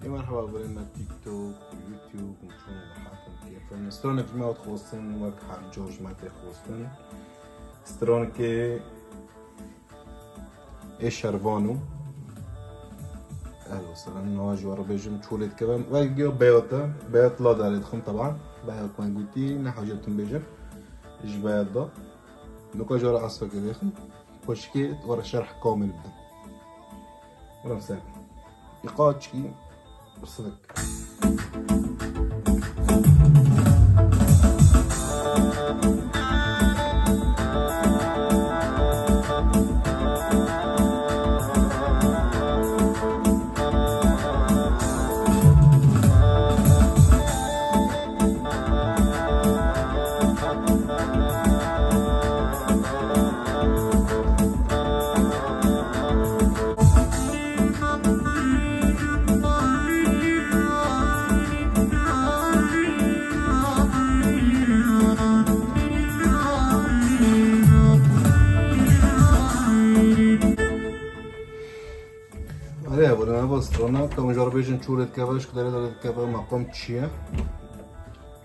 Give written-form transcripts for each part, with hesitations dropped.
مرحبا برنا تيك توك يوتيوب نشوفوا حالكم كيف سترونك ما تخوصن وك حال جوج ما تخوصن سترونك ايش شربانو اهلا وسهلا نواجه وربيجم تشولد كمان ويجيو بيوت لا داريدخم طبعا بيوت ما قلتي نحاجتهم بيجم ايش بيوت ده نوكا جورا عصفة كده وشكي ورا شرح كامل بدا ورا مساك يقاتشكي بصدق أنا بسترنا كم جربيجن شورت كباش كده دارت كبا مقام تشيا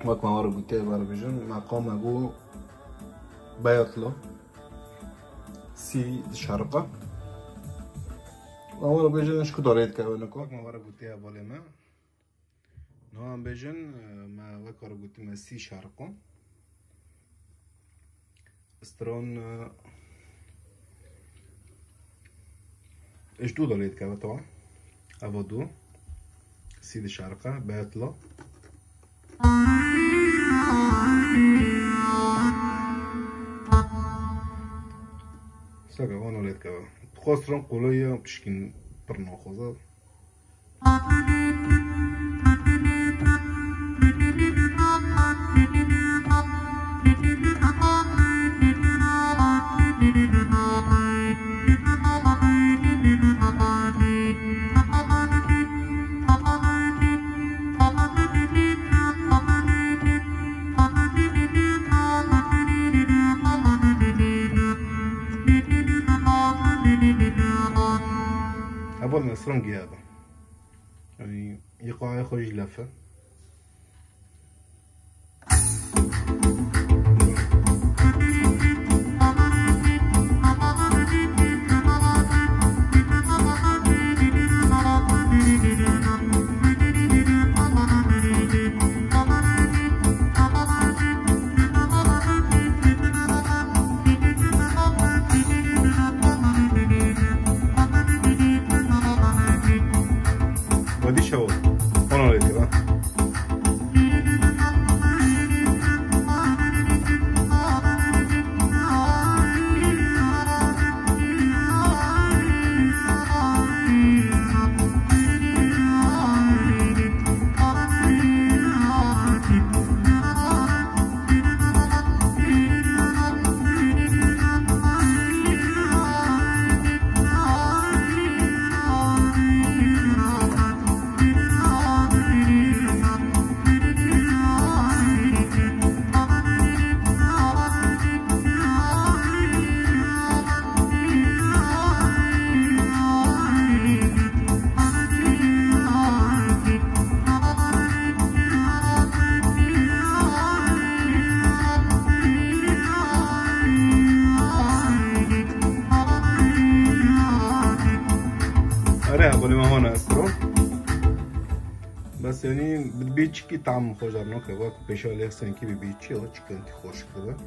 وقت ما ورا قلت جربيجن مقام أقول بيطلع سي شرقة ورا بيجن إيش كده دارت كبا نكو ما ورا قلت يا بالما نوام بيجن ما وقت ورا قلت ما سي شرقة استرون إيش دو دارت كبا طبعا أبدو سيد الشارقة بيطلع ساقا هون وليد كبا خسرن قولية بشكين برنو خوزا أبغى نسرنجي هذا يعني يقع يخرج لفة ودي شو هون وليد كبا أريها بولي ما هون أسترو بس يعني بتبيتش كي طعم خوجرنا كبا بيشا ليخسن كي ببيتشي أو تشكنتي خوش كبا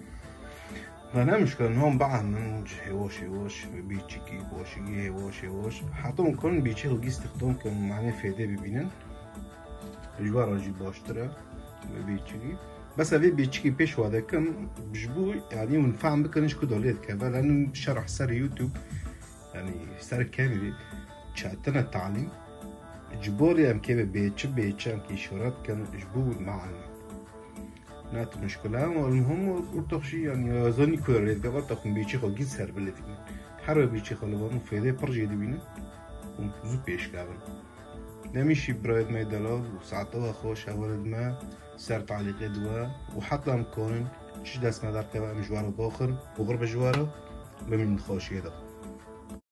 فأنا مشكلة إنهم بعد من هواش ببيتشي كي هواش حطهم كون بيتشي خلقي استخدام كان معناه فايدة ببينن جوار أجي باشترا ببيتشي بس أبي بيتشي بيش وهذا كم بجبو يعني ونفهم بكنش كدوليت كبا لأنه شرح سر يوتيوب يعني سر كامل شاتنا التعليم جبوري أم كيف بيتش أم كي شورات كان جبور معنا نات مشكلة والمهم ورتخشي يعني زوني كوريت قبل تخم بيتشي خو جيت سر بلتين حرب بيتشي خو لبانو فيدي برجي دبينه ومزو بيش قابل نمشي برايد ما يدلال وساعتها خوش أولد ما سر تعليق دوا وحتى مكونن شداس ما دار كبا مجواره باخر وغرب جواره بمن خوش يدا